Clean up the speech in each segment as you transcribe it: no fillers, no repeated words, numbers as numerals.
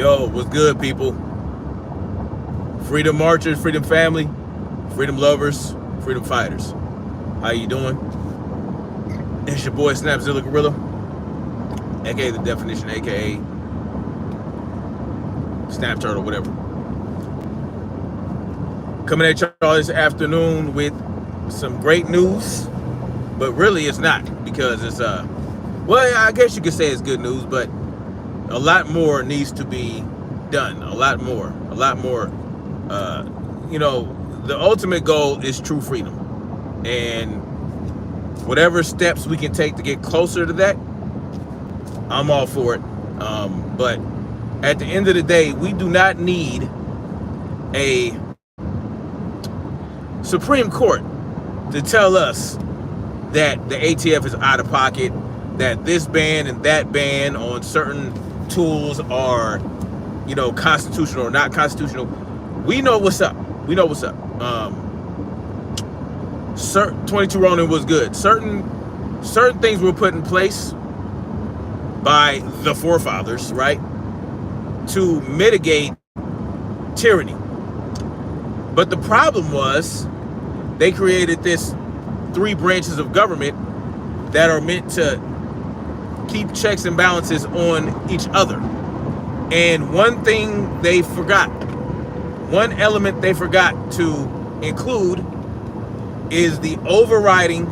Yo, what's good, people? Freedom marchers, freedom family, freedom lovers, freedom fighters. How you doing? It's your boy Snapzilla Gorilla, aka the definition, aka Snap Turtle, whatever. Coming at y'all this afternoon with some great news, but really it's not because it's well, I guess you could say it's good news, but a lot more needs to be done. A lot more. The ultimate goal is true freedom, and whatever steps we can take to get closer to that, I'm all for it. But at the end of the day, we do not need a Supreme Court to tell us that the ATF is out of pocket, that this ban and that ban on certain tools are, constitutional or not constitutional. We know what's up. Certain 22 Ronin was good. Certain things were put in place by the forefathers, right, to mitigate tyranny. But the problem was they created this 3 branches of government that are meant to keep checks and balances on each other. And one thing they forgot, one element they forgot to include is the overriding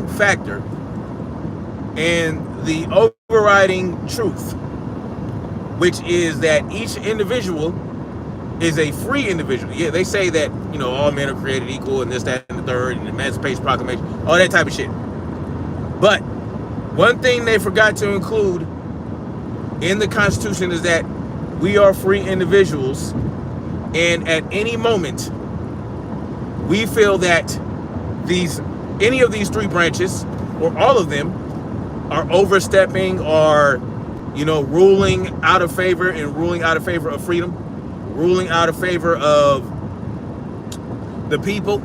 factor and the overriding truth, which is that each individual is a free individual. Yeah, they say that, all men are created equal and this, that, and the third, and the Emancipation Proclamation, all that type of shit. But one thing they forgot to include in the Constitution is that we are free individuals, and at any moment we feel that any of these 3 branches or all of them are overstepping or ruling out of favor of freedom, ruling out of favor of the people.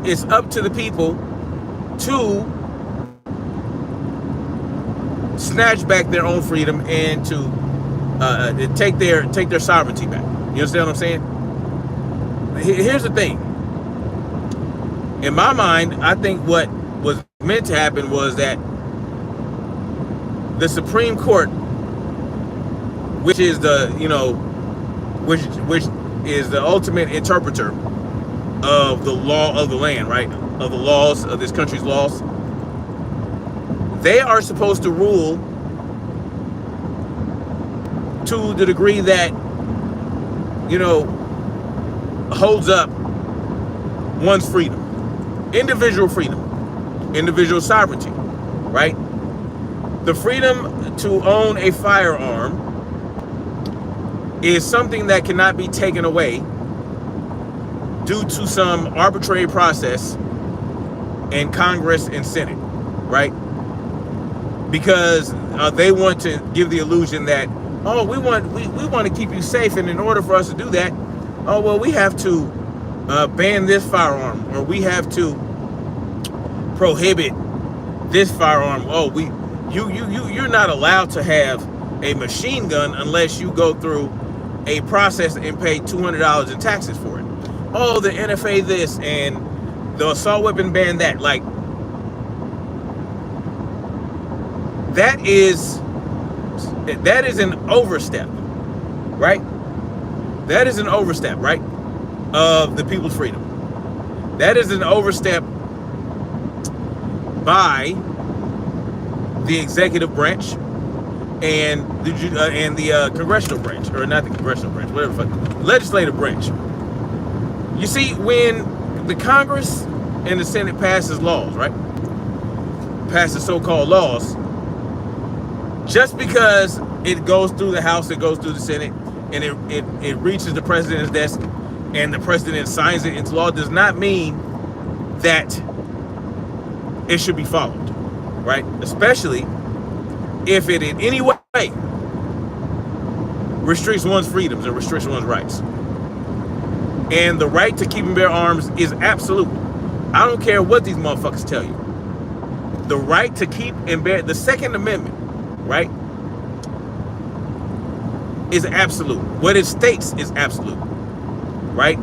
It's up to the people to snatch back their own freedom and to take their sovereignty back. You understand what I'm saying? Here's the thing. In my mind, I think what was meant to happen was that the Supreme Court, which is which is the ultimate interpreter of the law of the land, right? Of the laws of this country's laws. They are supposed to rule to the degree that, holds up one's freedom, individual sovereignty, right? The freedom to own a firearm is something that cannot be taken away due to some arbitrary process in Congress and Senate, right? Because they want to give the illusion that, we want to keep you safe, and in order for us to do that, we have to ban this firearm, or we have to prohibit this firearm. You're not allowed to have a machine gun unless you go through a process and pay $200 in taxes for it. The NFA this and the assault weapon ban that. Like, that is an overstep, right? That is an overstep, right, of the people's freedom. That is an overstep by the executive branch and the congressional branch, or not the congressional branch, whatever, legislative branch. You see, when the Congress and the Senate passes laws, right, passes so-called laws, just because it goes through the House, it goes through the Senate, and it reaches the president's desk, and the president signs it into law, does not mean that it should be followed, right? Especially if it in any way restricts one's freedoms and restricts one's rights. And the right to keep and bear arms is absolute. I don't care what these motherfuckers tell you. The right to keep and bear, the Second Amendment, right, is absolute. What it states is absolute, right?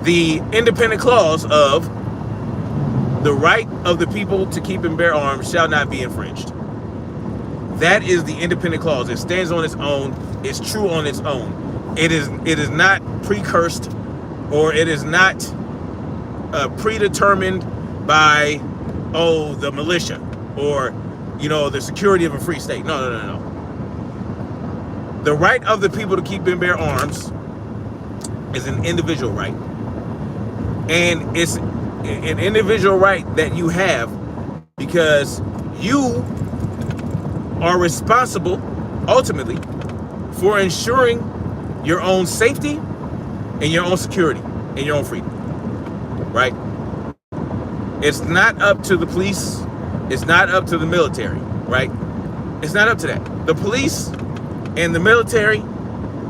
The independent clause of the right of the people to keep and bear arms shall not be infringed. That is the independent clause. It stands on its own. It's true on its own. It is not precursed, or it is not predetermined by, the militia, or the security of a free state. No. The right of the people to keep and bear arms is an individual right, and it's an individual right that you have because you are responsible ultimately for ensuring your own safety and your own security and your own freedom, right? It's not up to the police. It's not up to the military, right? It's not up to that. The police and the military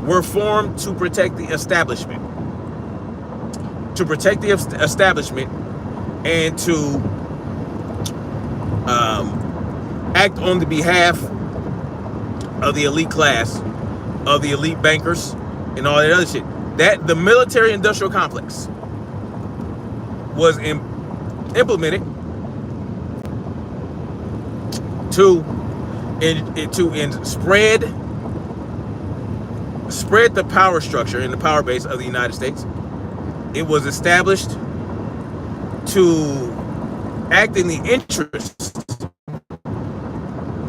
were formed to protect the establishment. To protect the establishment and to act on the behalf of the elite class, of the elite bankers, and all that other shit. That the military-industrial complex was implemented to spread the power structure and the power base of the United States. It was established to act in the interests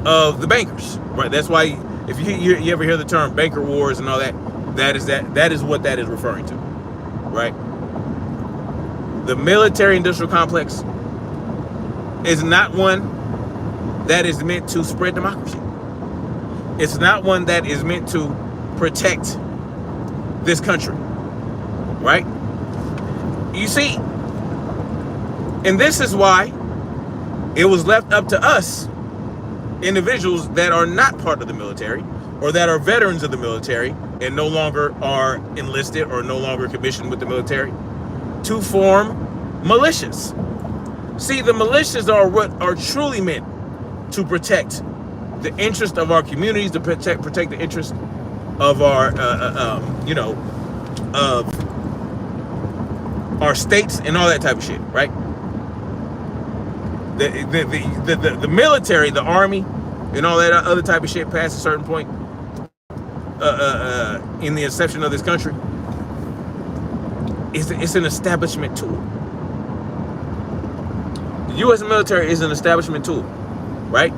of the bankers, right? That's why if you ever hear the term banker wars and all that, that is what that is referring to, right? The military-industrial complex is not one that is meant to spread democracy. It's not one that is meant to protect this country, right? You see, and this is why it was left up to us, individuals that are not part of the military or that are veterans of the military and no longer are enlisted or no longer commissioned with the military, to form militias. See, the militias are what are truly meant to protect the interest of our communities, to protect the interest of our, of our states and all that type of shit, right? The military, the army, and all that other type of shit past a certain point in the inception of this country, it's an establishment tool. The U.S. military is an establishment tool, right?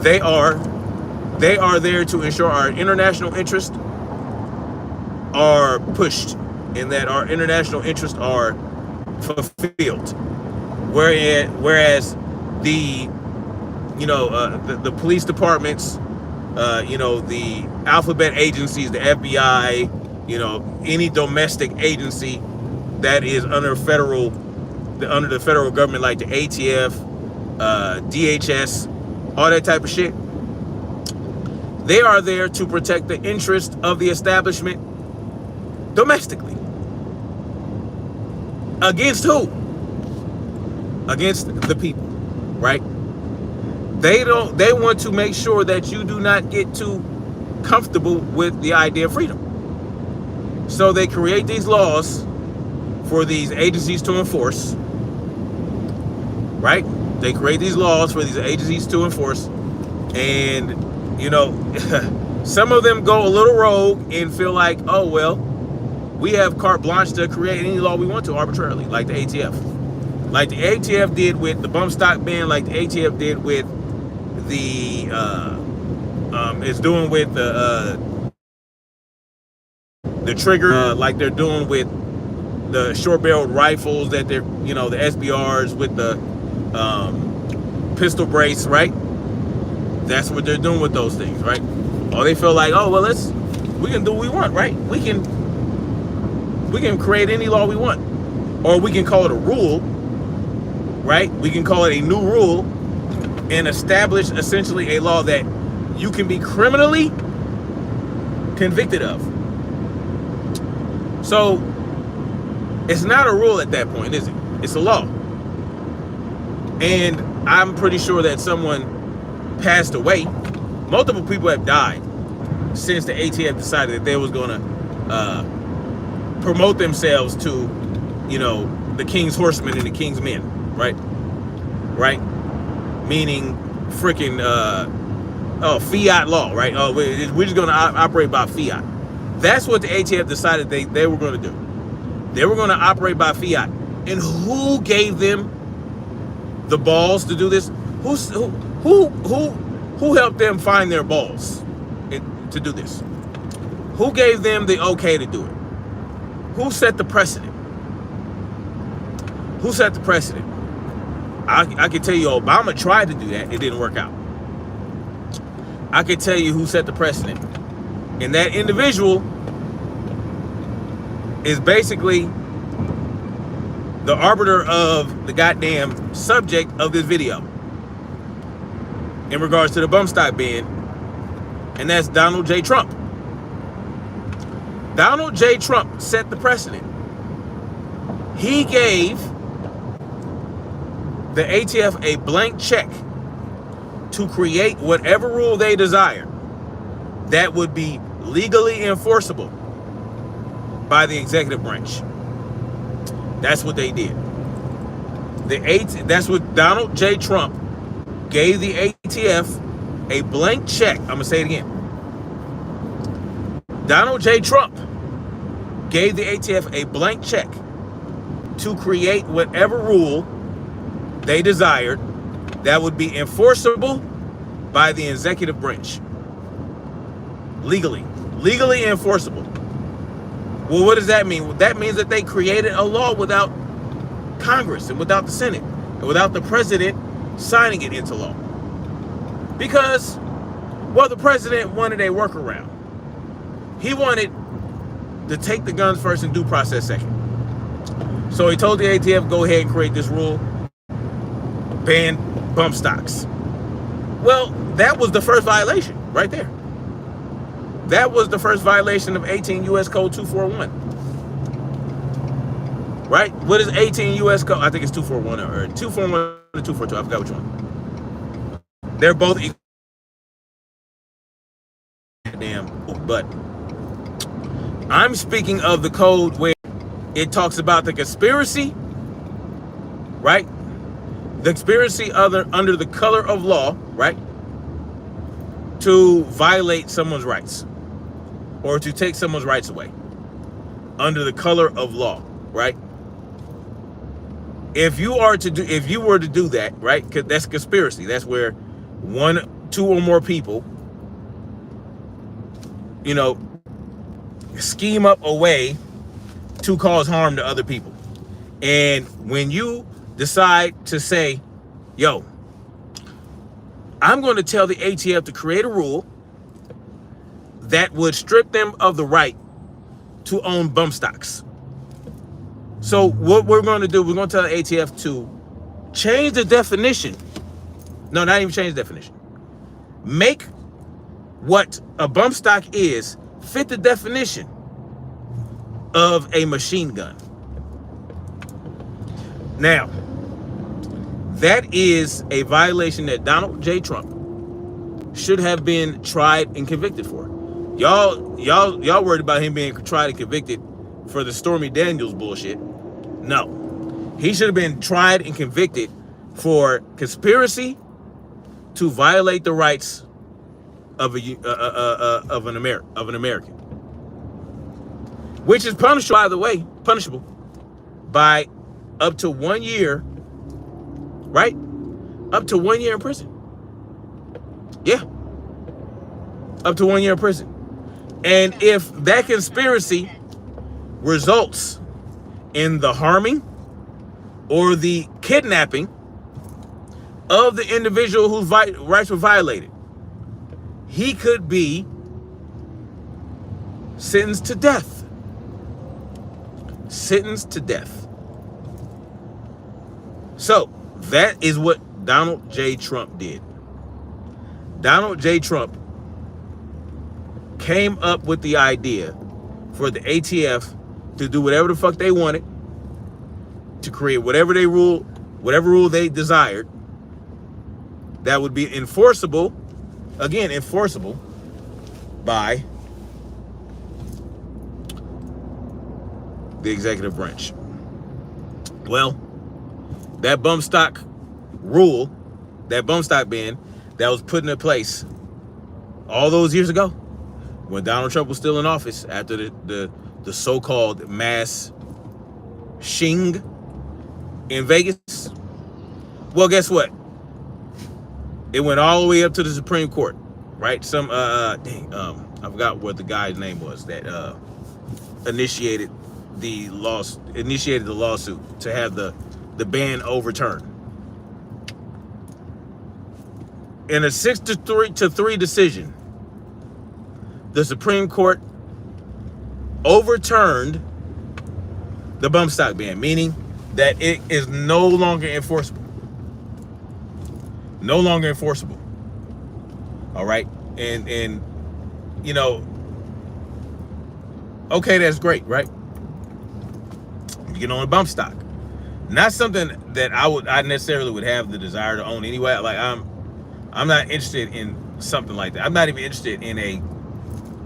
They are there to ensure our international interests are pushed and that our international interests are fulfilled. Whereas the police departments, the alphabet agencies, the FBI, any domestic agency that is under the federal government, like the ATF, DHS, all that type of shit, they are there to protect the interest of the establishment domestically. Against who? Against the people, right? They want to make sure that you do not get too comfortable with the idea of freedom. So they create these laws for these agencies to enforce, right? They create these laws for these agencies to enforce, and some of them go a little rogue and feel like, oh well, we have carte blanche to create any law we want to arbitrarily, like the ATF. Like the ATF did with the bump stock ban, like the ATF did with the is doing with the trigger, like they're doing with the short-barreled rifles that they're, the SBRs with the pistol brace, right? That's what they're doing with those things, right? Or they feel like, oh well, we can do what we want, right? We can create any law we want, or we can call it a rule, right? We can call it a new rule and establish essentially a law that you can be criminally convicted of. So it's not a rule at that point, is it? It's a law. And I'm pretty sure that someone passed away multiple people have died since the ATF decided that they was going to promote themselves to, the king's horsemen and the king's men, right? Right? Meaning freaking fiat law, right? Oh, we're just going to operate by fiat. That's what the ATF decided they were going to do. They were going to operate by fiat. And who gave them the balls to do this? Who helped them find their balls to do this? Who gave them the okay to do it? Who set the precedent? Who set the precedent? I can tell you Obama tried to do that. It didn't work out. I can tell you who set the precedent. And that individual is basically the arbiter of the goddamn subject of this video in regards to the bump stock ban, and that's Donald J. Trump. Donald J. Trump set the precedent. He gave the ATF a blank check to create whatever rule they desire that would be legally enforceable by the executive branch. That's what they did. That's what Donald J. Trump gave the ATF a blank check. I'm going to say it again. Donald J. Trump gave the ATF a blank check to create whatever rule they desired that would be enforceable by the executive branch. Legally enforceable. Well, what does that mean? Well, that means that they created a law without Congress and without the Senate and without the president signing it into law. Because, well, the president wanted a workaround. He wanted to take the guns first and due process second. So he told the ATF, go ahead and create this rule, ban bump stocks. Well, that was the first violation right there. That was the first violation of 18 U.S. Code 241. Right? What is 18 U.S. Code? I think it's 241 or 241 or 242. I forgot which one. They're both equal. Damn. But I'm speaking of the code where it talks about the conspiracy, right? The conspiracy under the color of law, right? To violate someone's rights or to take someone's rights away under the color of law, right? If you were to do that, right? Because that's conspiracy. That's where one, two or more people, scheme up a way to cause harm to other people. And when you decide to say, yo, I'm going to tell the ATF to create a rule that would strip them of the right to own bump stocks. So what we're going to do, we're going to tell the ATF to change the definition. No, not even change the definition. Make what a bump stock is fit the definition of a machine gun. Now, that is a violation that Donald J. Trump should have been tried and convicted for. Y'all worried about him being tried and convicted for the Stormy Daniels bullshit. No, he should have been tried and convicted for conspiracy to violate the rights of an American, which is punishable, by the way, by up to 1 year, right? Up to 1 year in prison. Yeah, up to 1 year in prison. And if that conspiracy results in the harming or the kidnapping of the individual whose rights were violated, he could be sentenced to death. Sentenced to death. So that is what Donald J. Trump did. Donald J. Trump came up with the idea for the ATF to do whatever the fuck they wanted, to create whatever rule they desired that would be enforceable again, enforceable by the executive branch. Well, that bump stock rule, that bump stock ban that was put into place all those years ago when Donald Trump was still in office after the so-called mass shing in Vegas. Well, guess what? It went all the way up to the Supreme Court, right? I forgot what the guy's name was that initiated the lawsuit to have the ban overturned. In a 6-3 decision, the Supreme Court overturned the bump stock ban, meaning that it is no longer enforceable. No longer enforceable. All right, and you know, okay, that's great, right? You get on a bump stock. Not something that I necessarily would have the desire to own anyway. Like I'm not interested in something like that. I'm not even interested in a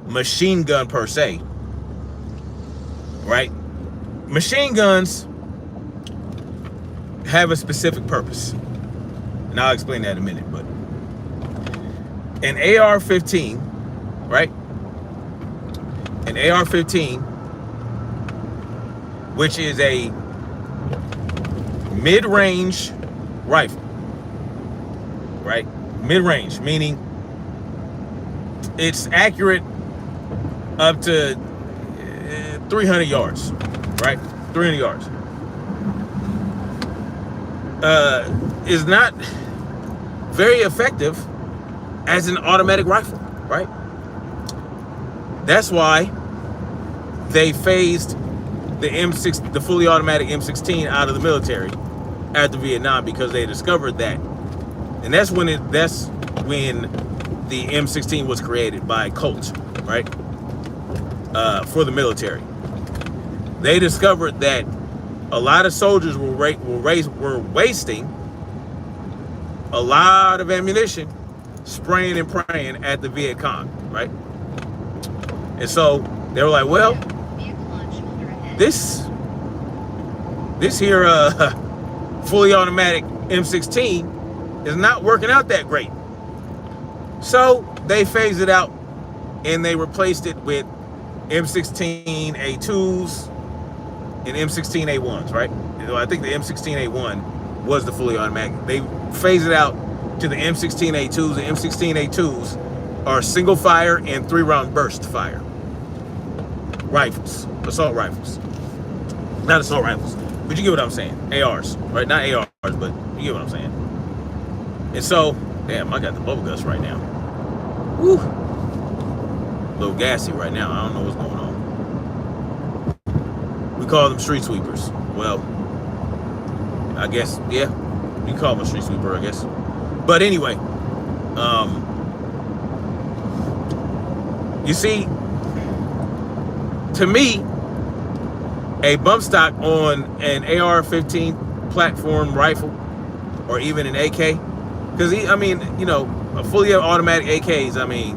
machine gun per se. Right? Machine guns have a specific purpose. And I'll explain that in a minute, but an AR-15, right? An AR-15, which is a mid-range rifle, right? Mid-range, meaning it's accurate up to 300 yards, right? 300 yards. Is not very effective as an automatic rifle, right? That's why they phased the fully automatic M16 out of the military after Vietnam, because they discovered that, and that's when the M16 was created by Colt, right? For the military, they discovered that a lot of soldiers were wasting a lot of ammunition spraying and praying at the Viet Cong, right? And so they were like, well, this here fully automatic M16 is not working out that great. So they phased it out and they replaced it with M16A2s and M16A1s, right? I think the M16A1 was the fully automatic. They phased it out to the M16A2s. The M16A2s are single fire and 3-round burst fire rifles, assault rifles. Not assault rifles, but you get what I'm saying. ARs, right? Not ARs, but you get what I'm saying. And so, damn, I got the bubble guts right now. Woo! A little gassy right now. I don't know what's going on. We call them street sweepers. Well, I guess, yeah, you call them a street sweeper, I guess. But anyway, you see, to me, a bump stock on an AR-15 platform rifle, or even an AK, because I mean, you know, a fully automatic AKs, I mean,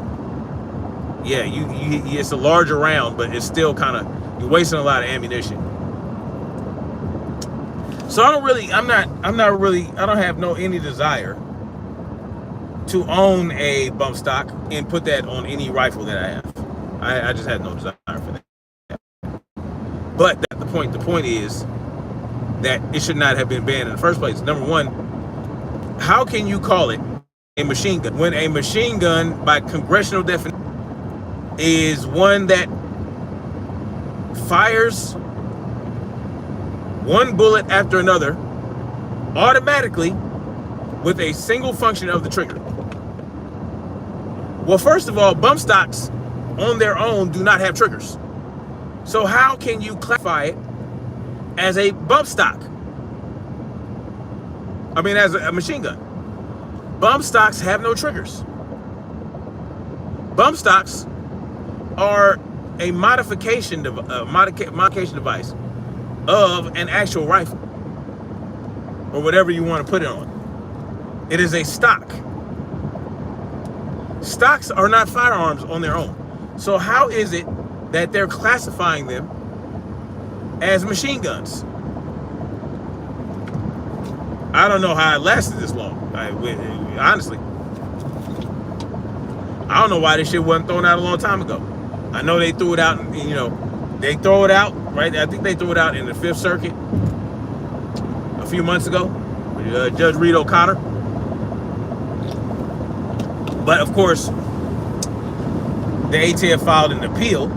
yeah, it's a larger round, but it's still kind of, you're wasting a lot of ammunition. So I don't have any desire to own a bump stock and put that on any rifle that I have. I just had no desire for that. But the point is that it should not have been banned in the first place. Number one, how can you call it a machine gun when a machine gun, by congressional definition, is one that fires one bullet after another automatically with a single function of the trigger? Well, first of all, bump stocks on their own do not have triggers. So how can you classify it as a bump stock? I mean, as a machine gun. Bump stocks have no triggers. Bump stocks are a modification device of an actual rifle, or whatever you want to put it on. It is a stock. Stocks are not firearms on their own. So how is it that they're classifying them as machine guns? I don't know how it lasted this long. Honestly, I don't know why this shit wasn't thrown out a long time ago. I know they threw it out, they throw it out, right? I think they threw it out in the Fifth Circuit a few months ago, Judge Reed O'Connor. But of course, the ATF filed an appeal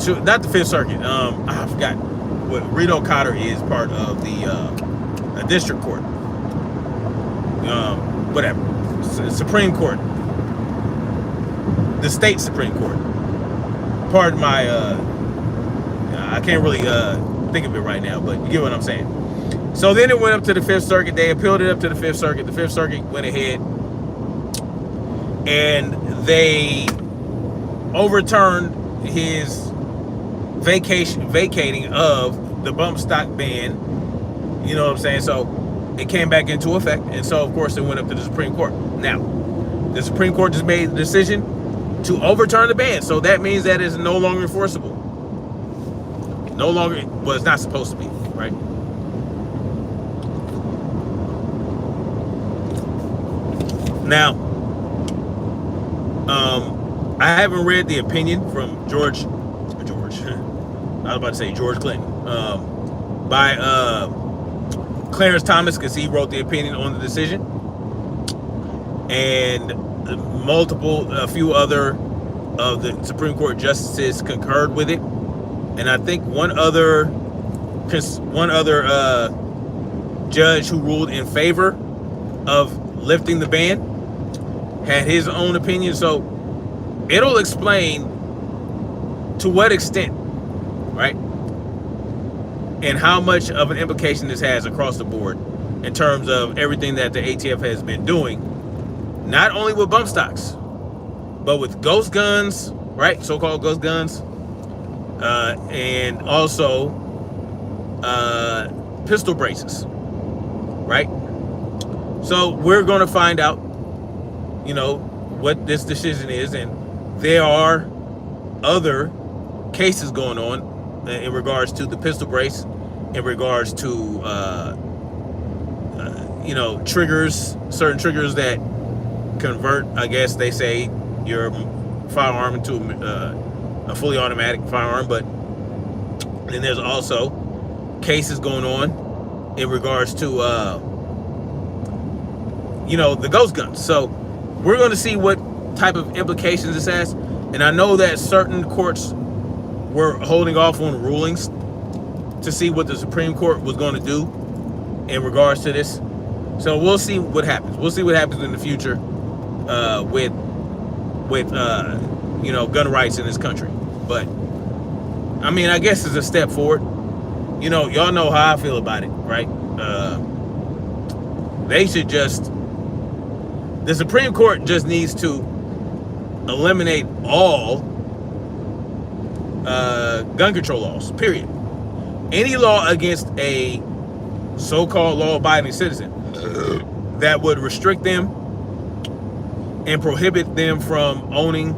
to, not the Fifth Circuit, I forgot what Reed O'Connor is part of the district court, whatever, Supreme Court, the state Supreme Court. Pardon my, I can't really think of it right now, but you get what I'm saying. So then it went up to the Fifth Circuit. They appealed it up to the Fifth Circuit. The Fifth Circuit went ahead and they overturned his vacating of the bump stock ban. You know what I'm saying? So it came back into effect, and so of course it went up to the Supreme Court. Now, the Supreme Court just made the decision to overturn the ban, so that means that it's no longer enforceable. No longer, well, it's not supposed to be, right? Now, I haven't read the opinion from George, I was about to say George Clinton, by Clarence Thomas, because he wrote the opinion on the decision, and a few other of the Supreme Court justices concurred with it, and I think one other judge who ruled in favor of lifting the ban had his own opinion. So it'll explain to what extent, right, and how much of an implication this has across the board in terms of everything that the ATF has been doing, not only with bump stocks, but with ghost guns, right, so-called ghost guns, and also pistol braces, right? So we're going to find out, what this decision is, and there are other cases going on in regards to the pistol brace, in regards to triggers, certain triggers that convert, I guess they say, your firearm into a fully automatic firearm. But then there's also cases going on in regards to the ghost guns. So we're going to see what type of implications this has. And I know that certain courts were holding off on rulings to see what the Supreme Court was going to do in regards to this. So we'll see what happens. We'll see what happens in the future with gun rights in this country. But I mean, I guess it's a step forward. Y'all know how I feel about it, right? The Supreme Court just needs to eliminate all gun control laws, period. Any law against a so-called law-abiding citizen that would restrict them and prohibit them from owning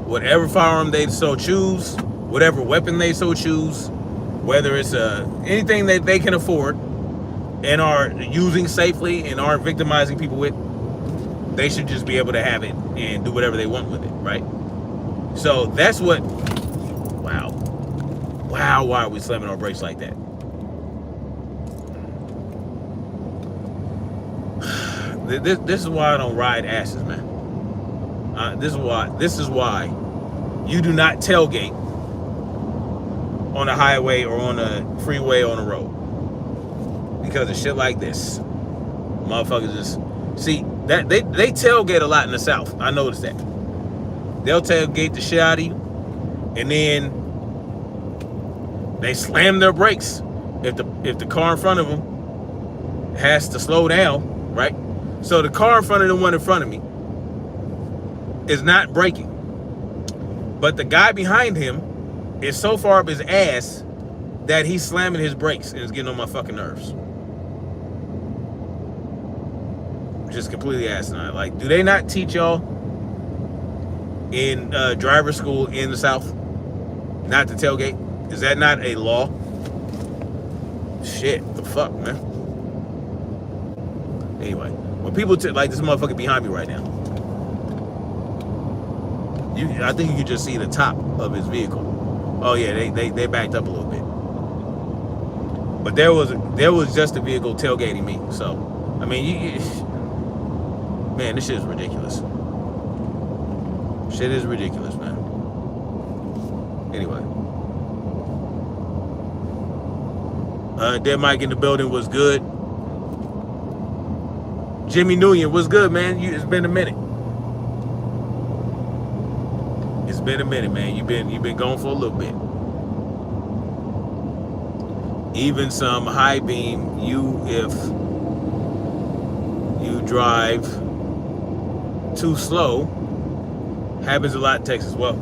whatever firearm they so choose, whatever weapon they so choose, whether it's anything that they can afford and are using safely and aren't victimizing people with, they should just be able to have it and do whatever they want with it, right? So that's what, wow, why are we slamming our brakes like that? This is why I don't ride asses, man. This is why you do not tailgate on a highway or on a freeway or on a road. Because of shit like this. Motherfuckers just, see, that they tailgate a lot in the South. I noticed that. They'll tailgate the shit out of you, and then they slam their brakes if the car in front of them has to slow down, right? So the car in front of the one in front of me is not braking, but the guy behind him is so far up his ass that he's slamming his brakes and it's getting on my fucking nerves. just completely asinine. Like, do they not teach y'all in driver school in the South not to tailgate? Is that not a law? Shit, the fuck, man. Anyway, when people like this motherfucker behind me right now, I think you can just see the top of his vehicle. Oh yeah, they backed up a little bit. But there was just a vehicle tailgating me. So, I mean, man, this shit is ridiculous. Shit is ridiculous, man. Anyway. Dead Mike in the building was good. Jimmy Nguyen was good, man. It's been a minute. It's been a minute, man. You've been gone for a little bit. Even some high beam, if you drive too slow, happens a lot in Texas. Well,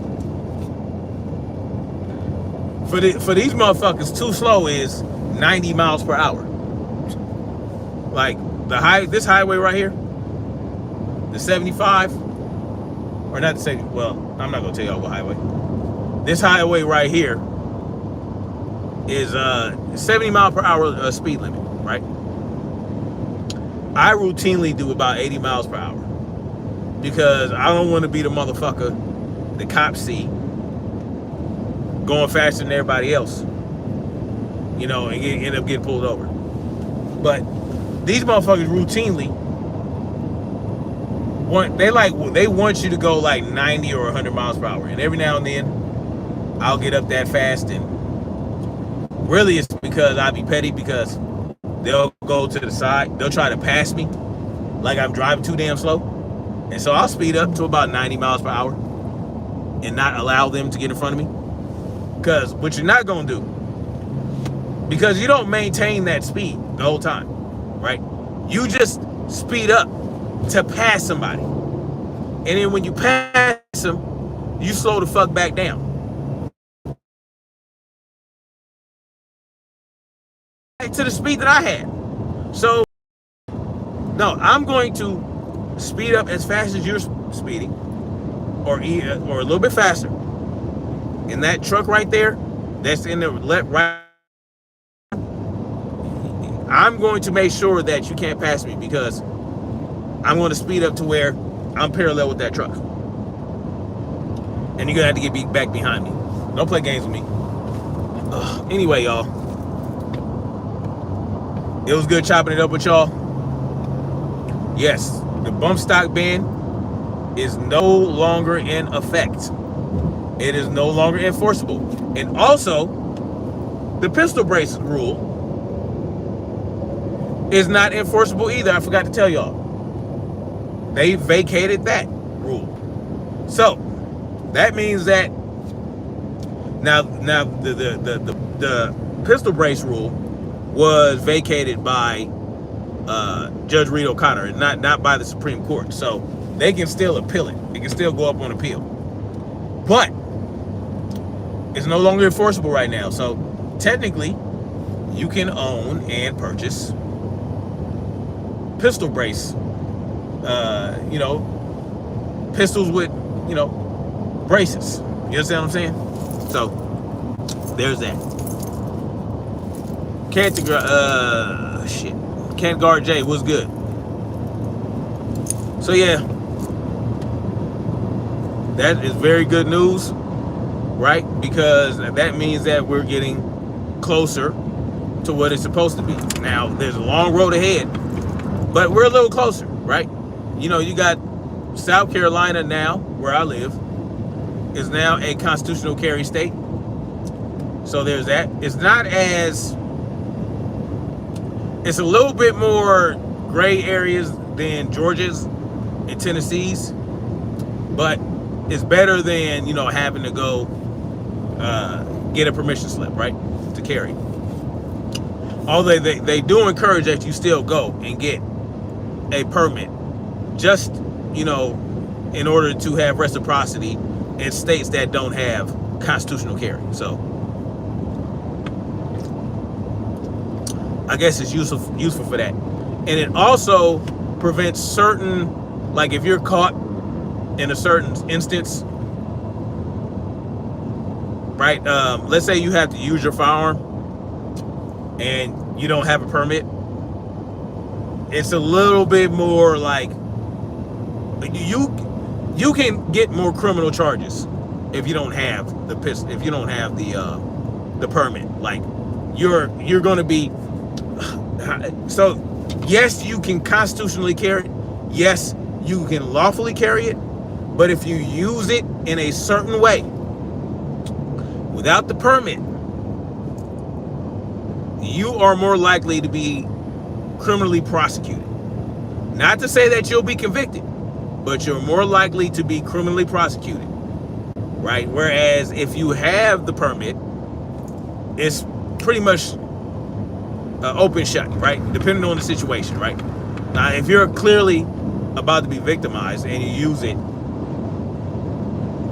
for these motherfuckers, too slow is 90 miles per hour. Like this highway right here, the 75, or not the 70. Well, I'm not gonna tell y'all what highway. This highway right here is 70 mile per hour speed limit, right? I routinely do about 80 miles per hour because I don't want to be the motherfucker the cops see going faster than everybody else, you know, and end up getting pulled over. But these motherfuckers routinely they want you to go like 90 or 100 miles per hour, and every now and then I'll get up that fast, and really it's because I be petty, because they'll go to the side, they'll try to pass me like I'm driving too damn slow, and so I'll speed up to about 90 miles per hour and not allow them to get in front of me. Because what you're not gonna do, because you don't maintain that speed the whole time, right? You just speed up to pass somebody, and then when you pass them, you slow the fuck back down to the speed that I had. So no, I'm going to speed up as fast as you're speeding, or a little bit faster. And that truck right there, that's in the left, right, I'm going to make sure that you can't pass me, because I'm going to speed up to where I'm parallel with that truck. And you're going to have to get back behind me. Don't play games with me. Anyway, y'all, it was good chopping it up with y'all. Yes, the bump stock ban is no longer in effect. It is no longer enforceable. And also, the pistol brace rule is not enforceable either. I forgot to tell y'all. They vacated that rule. So that means that now the pistol brace rule was vacated by Judge Reed O'Connor, not by the Supreme Court. So they can still appeal it. It can still go up on appeal. But it's no longer enforceable right now. So technically, you can own and purchase pistol brace, pistols with, braces. You understand what I'm saying? So there's that. Can't guard J was good. So yeah, that is very good news, right? Because that means that we're getting closer to what it's supposed to be. Now, there's a long road ahead, but we're a little closer, right? You got South Carolina now, where I live, is now a constitutional carry state. So there's that. It's a little bit more gray areas than Georgia's and Tennessee's, but it's better than, having to go get a permission slip, right, to carry. Although they do encourage that you still go and get a permit, just, in order to have reciprocity in states that don't have constitutional carry. So I guess it's useful for that. And it also prevents certain, like if you're caught in a certain instance, right? Let's say you have to use your firearm and you don't have a permit. It's a little bit more like you can get more criminal charges if you don't have the pistol, if you don't have the permit. Like you're going to be, so yes, you can constitutionally carry it. Yes, you can lawfully carry it. But if you use it in a certain way without the permit, you are more likely to be criminally prosecuted. Not to say that you'll be convicted, but you're more likely to be criminally prosecuted, right? Whereas if you have the permit, it's pretty much open shut, right? Depending on the situation, right? Now, if you're clearly about to be victimized and you use it,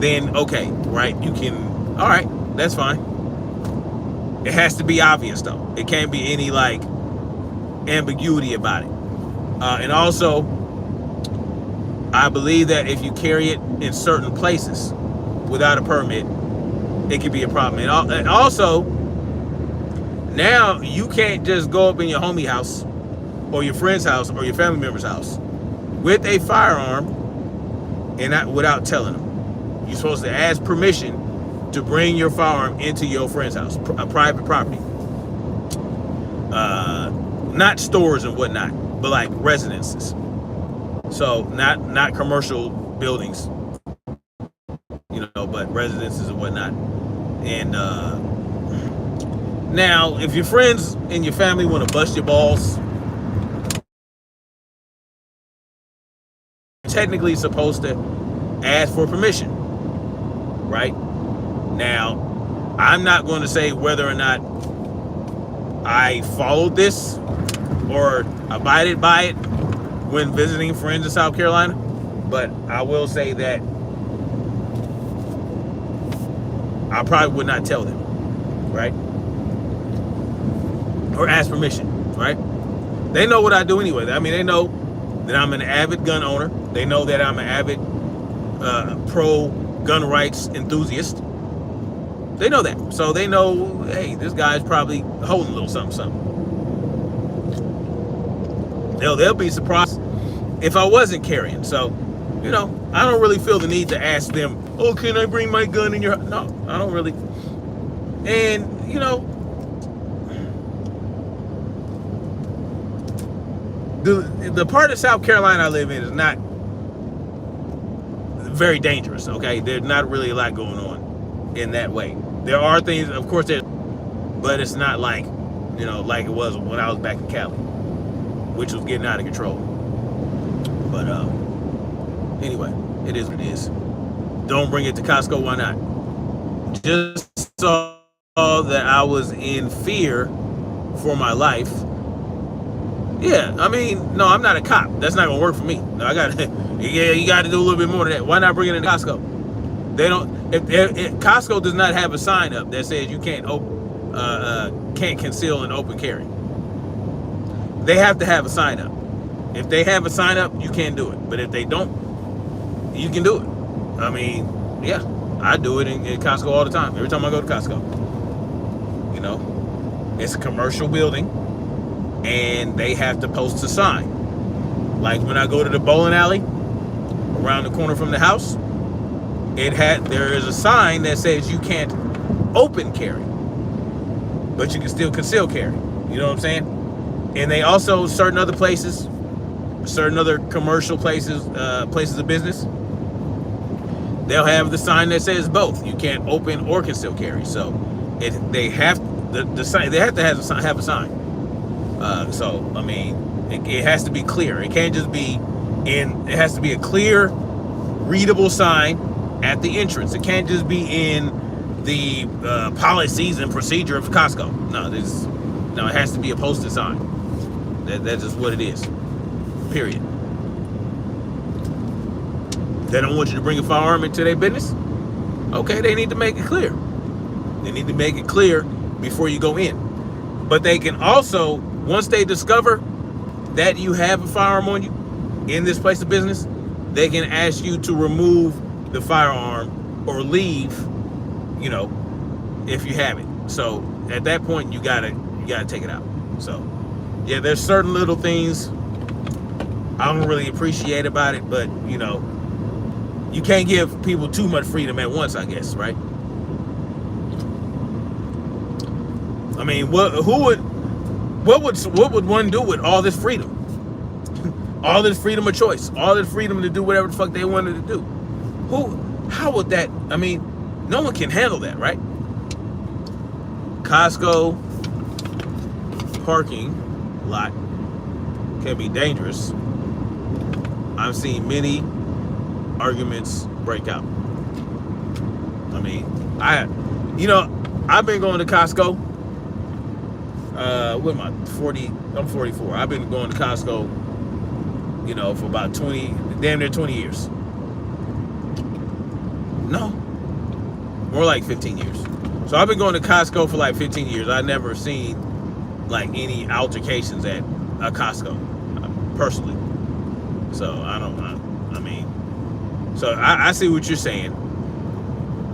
then okay, right? You can, all right, that's fine. It has to be obvious though. It can't be any like ambiguity about it. And also, I believe that if you carry it in certain places without a permit, it could be a problem. And also, now you can't just go up in your homie house or your friend's house or your family member's house with a firearm and not without telling them. You're supposed to ask permission to bring your firearm into your friend's house, a private property. Not stores and whatnot, but like residences. So not commercial buildings, but residences and whatnot. And now, if your friends and your family want to bust your balls, you're technically supposed to ask for permission, right? Now, I'm not going to say whether or not I followed this or abided by it when visiting friends in South Carolina, but I will say that I probably would not tell them, right? Or ask permission, right? They know what I do anyway. I mean, they know that I'm an avid gun owner. They know that I'm an avid pro-gun rights enthusiast. They know that. So they know, hey, this guy's probably holding a little something. They'll be surprised if I wasn't carrying. So, I don't really feel the need to ask them, oh, can I bring my gun in your house? No, I don't really. And, the part of South Carolina I live in is not very dangerous, okay? There's not really a lot going on in that way. There are things, of course, but it's not like, like it was when I was back in Cali, which was getting out of control. But anyway, it is what it is. Don't bring it to Costco, why not? Just saw that I was in fear for my life. Yeah, I mean, no, I'm not a cop. That's not gonna work for me. No, you got to do a little bit more than that. Why not bring it into Costco? They don't. If Costco does not have a sign up that says you can't conceal and open carry. They have to have a sign up. If they have a sign up, you can't do it. But if they don't, you can do it. I mean, yeah, I do it in Costco all the time. Every time I go to Costco, it's a commercial building. And they have to post a sign. Like when I go to the bowling alley around the corner from the house, there is a sign that says you can't open carry, but you can still conceal carry. You know what I'm saying? And they also, certain other commercial places, places of business, they'll have the sign that says both. You can't open or conceal carry. So they have the sign. They have to have a sign. So I mean, it has to be clear. It can't just be it has to be a clear, readable sign at the entrance. It can't just be in the policies and procedure of Costco. No, it has to be a posted sign. That's just what it is. Period. They don't want you to bring a firearm into their business. Okay, they need to make it clear. They need to make it clear before you go in. But they can also, once they discover that you have a firearm on you, in this place of business, they can ask you to remove the firearm or leave, you know, if you have it. So at that point, you gotta take it out. So yeah, there's certain little things I don't really appreciate about it, but you know, you can't give people too much freedom at once, I guess, right? I mean, what would one do with all this freedom? All this freedom of choice, all this freedom to do whatever the fuck they wanted to do. How would that, I mean, no one can handle that, right? Costco parking lot can be dangerous. I've seen many arguments break out. I mean, I've been going to Costco. What am I, 40? I'm 44. I've been going to Costco, you know, for about 20, damn near 20 years. No, more like 15 years. So I've been going to Costco for like 15 years. I've never seen like any altercations at a Costco, personally. So I see what you're saying.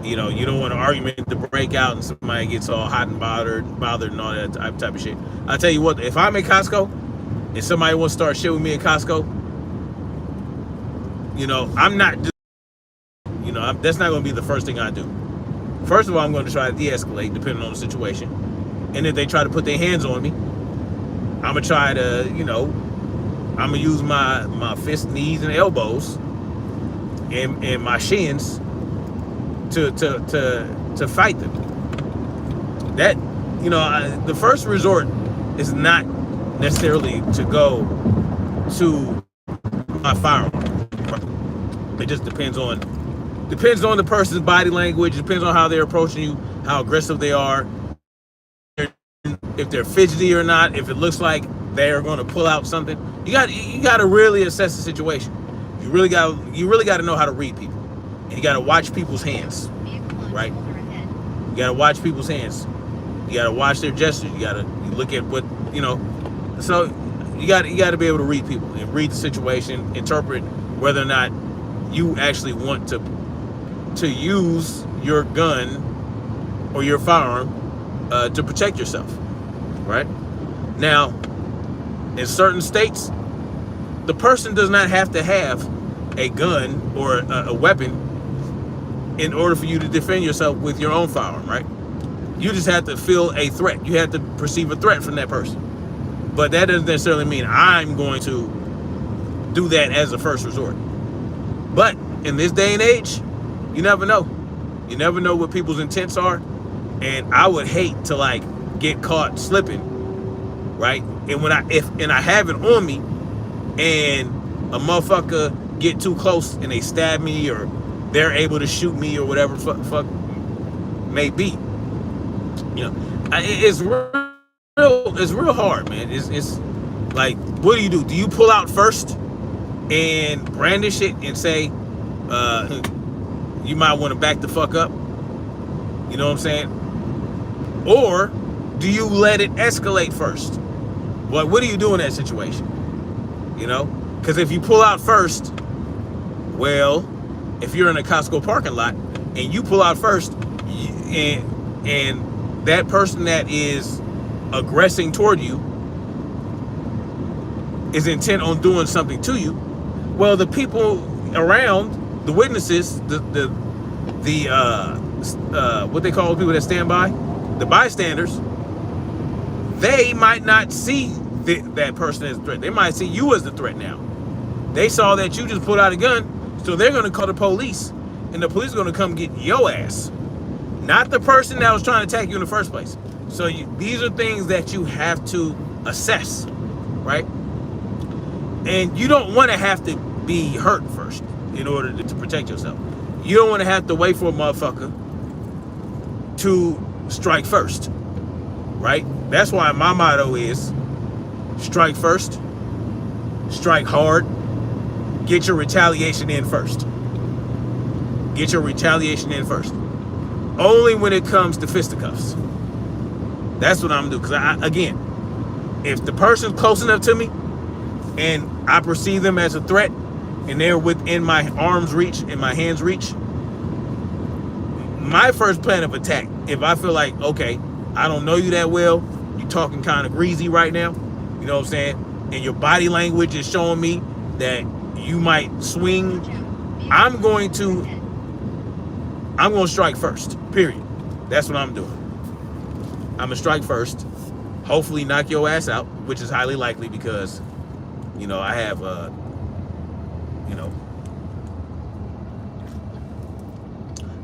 You know, you don't want an argument to break out and somebody gets all hot and bothered and all that type of shit. I'll tell you what, if I'm at Costco and somebody wants to start shit with me at Costco, you know, I'm not just, you know, that's not going to be the first thing I do. First of all, I'm going to try to de-escalate depending on the situation. And if they try to put their hands on me, I'm going to try to, you know, I'm going to use my fists, knees, and elbows and my shins to fight them. That, you know, the first resort is not necessarily to go to my firearm. It just depends on the person's body language. It depends on how they're approaching you, how aggressive they are, if they're fidgety or not, if it looks like they're going to pull out something. You got to really assess the situation. You really got to know how to read people, and you got to watch people's hands, right? You got to watch people's hands. You got to watch their gestures. You look at what, you know. So you got to be able to read people and read the situation, interpret whether or not you actually want to use your gun or your firearm to protect yourself, right? Now, in certain states, the person does not have to have a gun or a weapon in order for you to defend yourself with your own firearm, right? You just have to feel a threat. You have to perceive a threat from that person. But that doesn't necessarily mean I'm going to do that as a first resort. But in this day and age, you never know. You never know what people's intents are. And I would hate to like get caught slipping, right? And when I have it on me and a motherfucker get too close and they stab me or they're able to shoot me or whatever fuck may be. You know, it's real hard, man. It's like, what do? Do you pull out first and brandish it and say, you might want to back the fuck up? You know what I'm saying? Or do you let it escalate first? What do you do in that situation? You know? Because if you pull out first, well, if you're in a Costco parking lot and you pull out first and that person that is aggressing toward you is intent on doing something to you, well, the people around, the witnesses, the what they call people that stand by, the bystanders, they might not see that person as a threat. They might see you as the threat now. They saw that you just pulled out a gun, so they're going to call the police, and the police are going to come get your ass, not the person that was trying to attack you in the first place. So these are things that you have to assess, right? And you don't want to have to be hurt first in order to protect yourself. You don't want to have to wait for a motherfucker to strike first, right? That's why my motto is strike first, strike hard, get your retaliation in first. Get your retaliation in first. Only when it comes to fisticuffs. That's what I'm gonna do. Because again, if the person's close enough to me and I perceive them as a threat and they're within my arm's reach, in my hand's reach, my first plan of attack, if I feel like, okay, I don't know you that well, you talking kind of greasy right now, you know what I'm saying, and your body language is showing me that you might swing, I'm going to strike first, period. That's what I'm doing. I'm gonna strike first, hopefully knock your ass out, which is highly likely because, you know, I have, you know,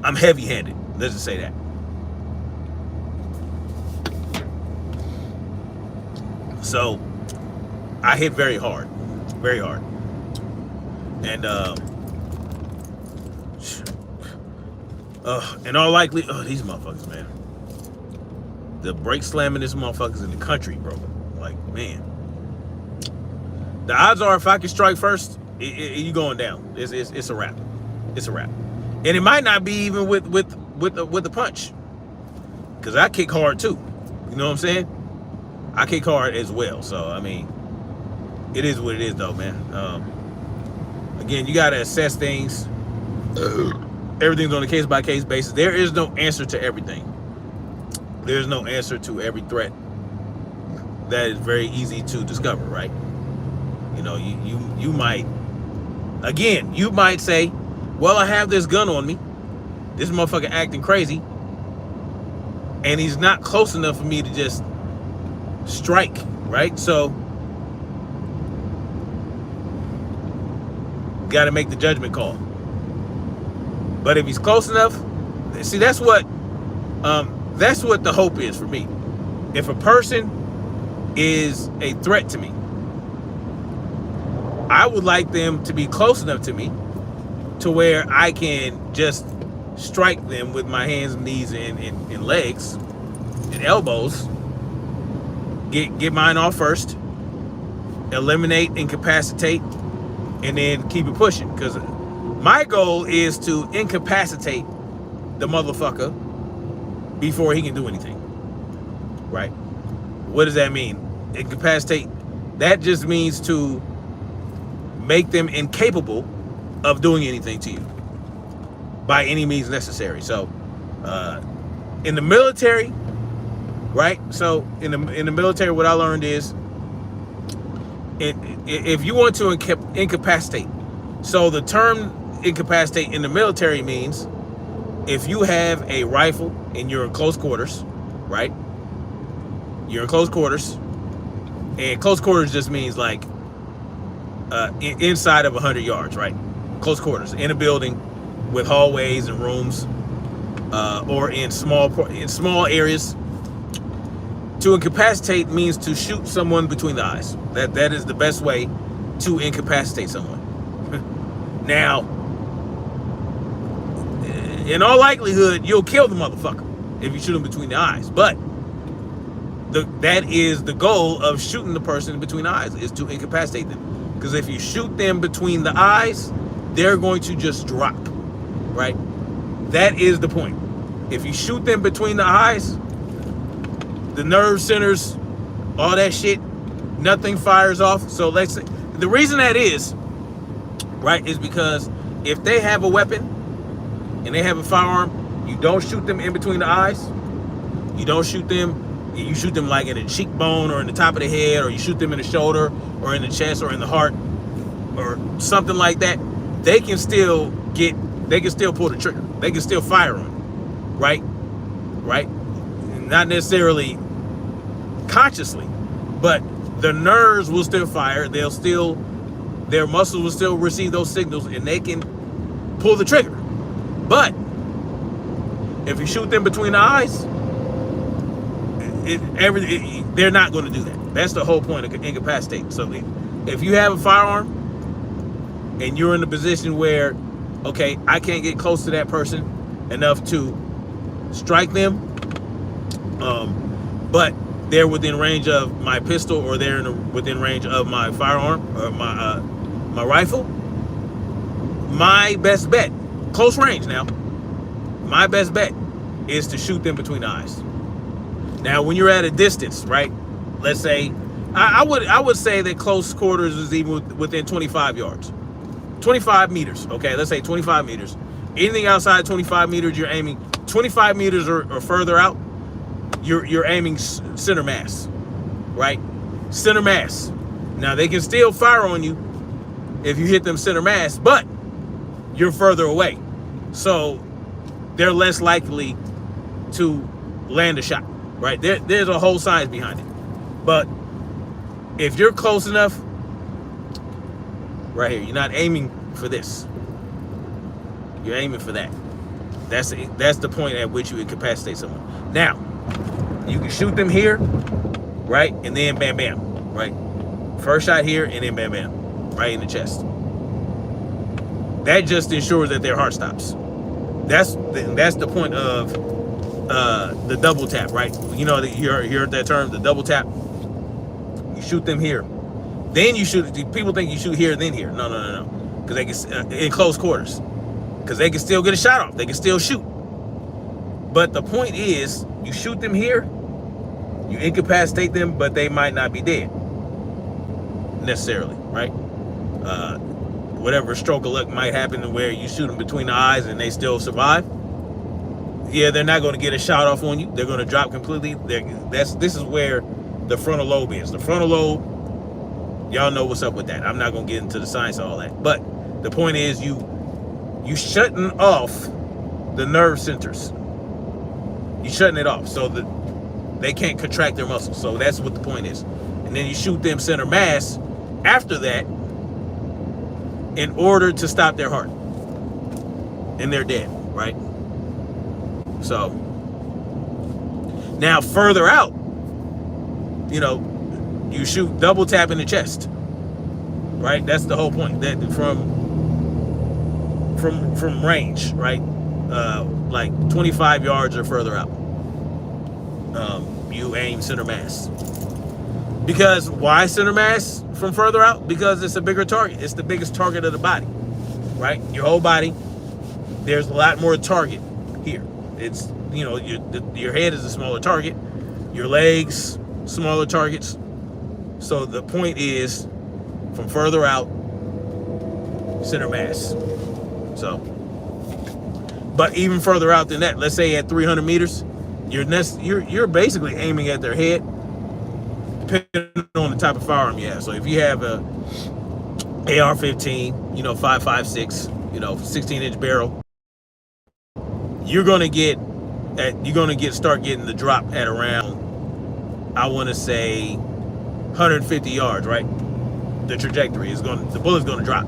I'm heavy-handed. Let's just say that. So I hit very hard, and in all likelihood, these motherfuckers, man. The brake slamming this motherfuckers in the country, bro. Like, man. The odds are, if I can strike first, you going down. It's a wrap. It's a wrap. And it might not be even with the punch, because I kick hard too. You know what I'm saying? I kick hard as well. So I mean, it is what it is, though, man. Again, you gotta assess things. Everything's on a case-by-case basis. There is no answer to everything. There's no answer to every threat that is very easy to discover, right? You know, you might, again, you might say, well, I have this gun on me. This motherfucker acting crazy. And he's not close enough for me to just strike, right? So, got to make the judgment call. But if he's close enough, see, that's what the hope is for me. If a person is a threat to me, I would like them to be close enough to me to where I can just strike them with my hands, knees, and legs and elbows. Get mine off first, eliminate, incapacitate, and then keep it pushing. Because my goal is to incapacitate the motherfucker before he can do anything, right? What does that mean? Incapacitate, that just means to make them incapable of doing anything to you by any means necessary. So in the military, right? So in the military, what I learned is, if you want to incapacitate, so the term incapacitate in the military means if you have a rifle and you're in close quarters, right? You're in close quarters, and close quarters just means like inside of 100 yards, right? Close quarters in a building with hallways and rooms, or in small areas. To incapacitate means to shoot someone between the eyes. That is the best way to incapacitate someone. Now, in all likelihood, you'll kill the motherfucker if you shoot him between the eyes. But that is the goal of shooting the person between the eyes, is to incapacitate them. Because if you shoot them between the eyes, they're going to just drop, right? That is the point. If you shoot them between the eyes, the nerve centers, all that shit, nothing fires off. So let's say, the reason that is, right, is because if they have a weapon and they have a firearm, you don't shoot them in between the eyes. You don't shoot them, you shoot them like in the cheekbone or in the top of the head, or you shoot them in the shoulder or in the chest or in the heart or something like that. They can still pull the trigger. They can still fire on you, right? Right? Not necessarily consciously, but the nerves will still fire. Their muscles will still receive those signals, and they can pull the trigger. But if you shoot them between the eyes, they're not going to do that. That's the whole point of incapacitating. So if you have a firearm and you're in a position where, okay, I can't get close to that person enough to strike them, but they're within range of my pistol, or they're within range of my firearm or my rifle, my best bet, close range now, my best bet is to shoot them between the eyes. Now, when you're at a distance, right? Let's say I would say that close quarters is even within 25 yards, 25 meters. Okay, let's say 25 meters. Anything outside 25 meters, you're aiming 25 meters or further out. You're aiming center mass, right? Center mass. Now they can still fire on you if you hit them center mass, but you're further away, so they're less likely to land a shot, right? There's a whole science behind it. But if you're close enough, right here, you're not aiming for this. You're aiming for that. That's the point at which you incapacitate someone. Now, you can shoot them here, right? And then bam, bam, right? First shot here and then bam, bam, right in the chest. That just ensures that their heart stops. That's the point of the double tap, right? You know, you heard that term, the double tap. You shoot them here, then you shoot. People think you shoot here, then here. No, because they can in close quarters, because they can still get a shot off. They can still shoot. But the point is, you shoot them here, you incapacitate them, but they might not be dead necessarily, right? Whatever stroke of luck might happen where you shoot them between the eyes and they still survive. Yeah, they're not going to get a shot off on you. They're going to drop completely. This is where the frontal lobe is. The frontal lobe, y'all know what's up with that. I'm not going to get into the science of all that. But the point is, you shutting off the nerve centers. You shutting it off so that they can't contract their muscles. So that's what the point is. And then you shoot them center mass after that in order to stop their heart. And they're dead, right? So now further out, you know, you shoot double tap in the chest, right? That's the whole point. That from range, right? Like 25 yards or further out, you aim center mass. Because why center mass from further out? Because it's a bigger target. It's the biggest target of the body, right? Your whole body. There's a lot more target here. It's, you know, your head is a smaller target, your legs smaller targets. So the point is, from further out, center mass. So, but even further out than that, let's say at 300 meters, you're basically aiming at their head, depending on the type of firearm you have. So if you have a AR-15, you know, 5.56, you know, 16-inch barrel, you're gonna start getting the drop at around, I want to say, 150 yards, right? The trajectory is the bullet's gonna drop,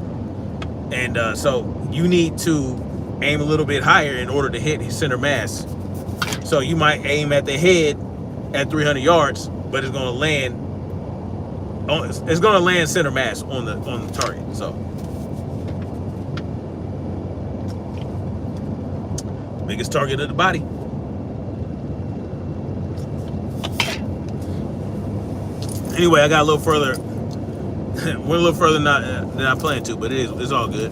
and so you need to aim a little bit higher in order to hit his center mass. So you might aim at the head at 300 yards, but it's gonna land center mass on the target. So biggest target of the body. Anyway, I got a little further. We're a little further than I planned to, but it's all good.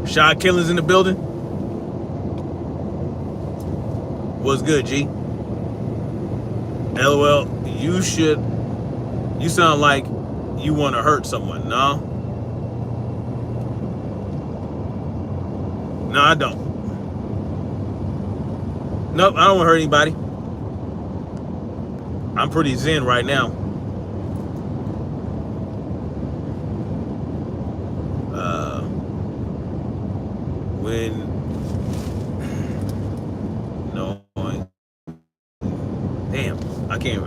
Shot killings in the building. What's good, G? LOL. You sound like you want to hurt someone. No, I don't. Nope, I don't want to hurt anybody. I'm pretty zen right now. Damn, I can't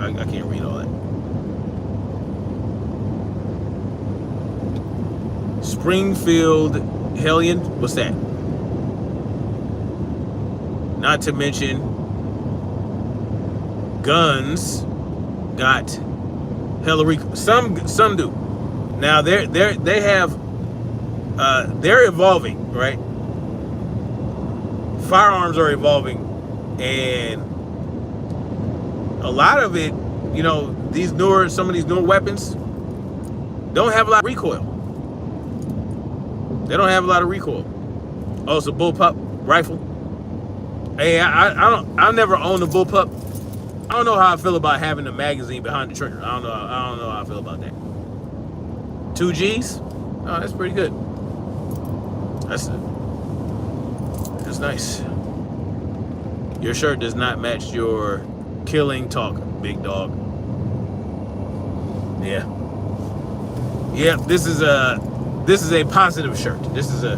read all that. Springfield Hellion, what's that? Not to mention, guns got Hillary. Some do. Now they're evolving, right? Firearms are evolving, and a lot of it, you know, some of these newer weapons don't have a lot of recoil. They don't have a lot of recoil. Oh, it's a bullpup rifle. Hey, I never owned a bullpup, I don't know how I feel about having the magazine behind the trigger. I don't know how I feel about that. 2 G's? Oh, that's pretty good. That's nice. Your shirt does not match your killing talk, big dog. Yeah. Yeah, this is a positive shirt. This is a,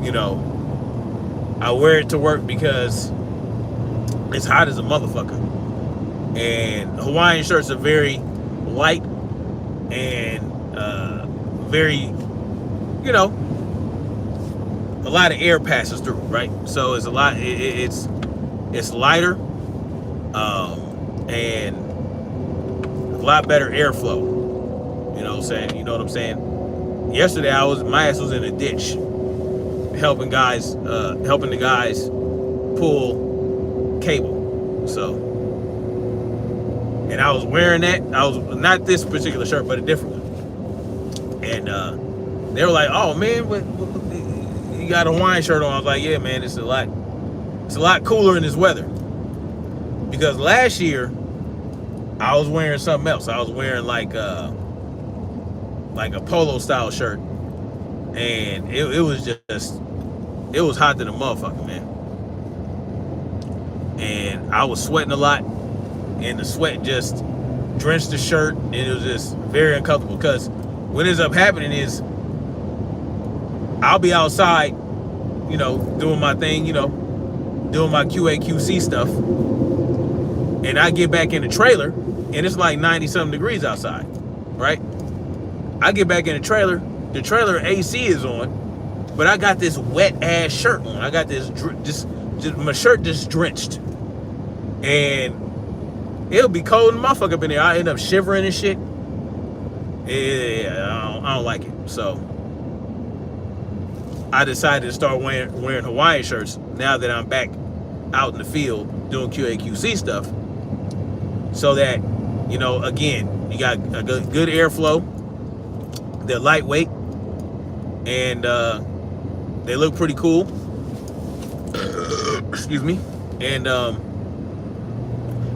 you know, I wear it to work because it's hot as a motherfucker. And Hawaiian shirts are very light and very, you know, a lot of air passes through, right? So it's a lot. It's lighter and a lot better airflow. You know what I'm saying? You know what I'm saying? Yesterday my ass was in a ditch helping the guys pull cable. So, and I was wearing that. I was not this particular shirt, but a different one. And they were like, "Oh man, you got a Hawaiian shirt on?" I was like, "Yeah, man, it's a lot cooler in this weather." Because last year I was wearing something else. I was wearing like a polo style shirt, and it was hot than a motherfucker, man. And I was sweating a lot, and the sweat just drenched the shirt, and it was just very uncomfortable. Because what ends up happening is I'll be outside, you know, doing my thing, you know, doing my QA/QC stuff, and I get back in the trailer, and it's like 90-something degrees outside, right? I get back in the trailer AC is on, but I got this wet ass shirt on. I got this just my shirt just drenched, and it'll be cold and motherfucker up in there. I end up shivering and shit. Yeah, I don't like it. So I decided to start wearing Hawaiian shirts now that I'm back out in the field doing QA/QC stuff, so that, you know, again, you got a good airflow. They're lightweight, and they look pretty cool. Excuse me. And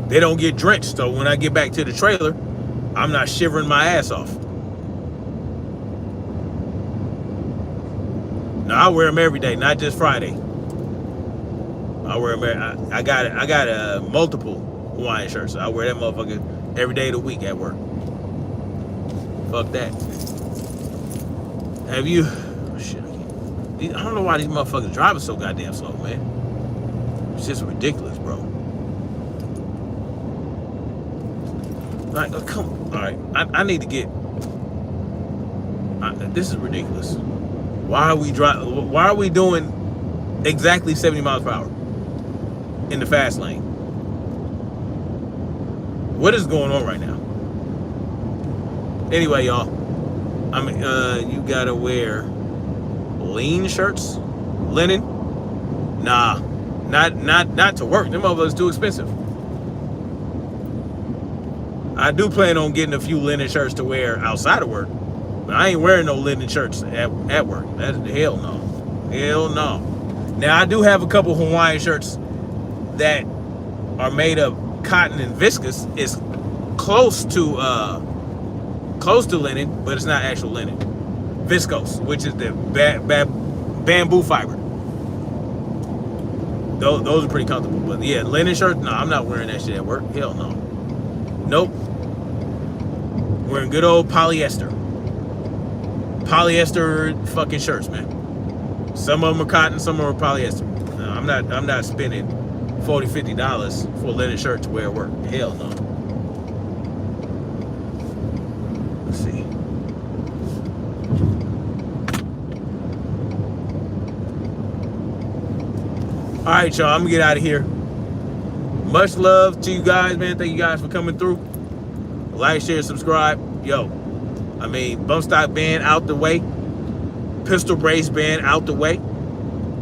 they don't get drenched, so when I get back to the trailer, I'm not shivering my ass off. Now I wear them every day, not just Friday. I wear them. I got multiple Hawaiian shirts. I wear that motherfucker every day of the week at work. Fuck that. Have you? Oh, shit. I don't know why these motherfuckers driving so goddamn slow, man. It's just ridiculous, bro. Like, come on. All right, I need to get. This is ridiculous. Why are we doing exactly 70 miles per hour in the fast lane? What is going on right now? Anyway, y'all, I mean, you gotta wear lean shirts, linen. Nah, not to work. Them motherfuckers too expensive. I do plan on getting a few linen shirts to wear outside of work, but I ain't wearing no linen shirts at work. That's hell no. Hell no. Now I do have a couple Hawaiian shirts that are made of cotton and viscose. It's close to linen, but it's not actual linen. Viscose, which is the bamboo fiber. Those are pretty comfortable. But yeah, linen shirts, no, I'm not wearing that shit at work. Hell no. Nope. Wearing good old polyester fucking shirts, man. Some of them are cotton, some of them are polyester. No, I'm not spending $40-$50 for a linen shirt to wear at work. Hell no. Let's see. All right, y'all, I'm gonna get out of here. Much love to you guys, man. Thank you guys for coming through. Like, share, subscribe. Yo, I mean, bump stock ban out the way. Pistol brace ban out the way.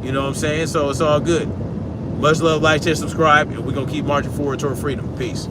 You know what I'm saying? So it's all good. Much love, like, share, subscribe, and we're going to keep marching forward toward freedom. Peace.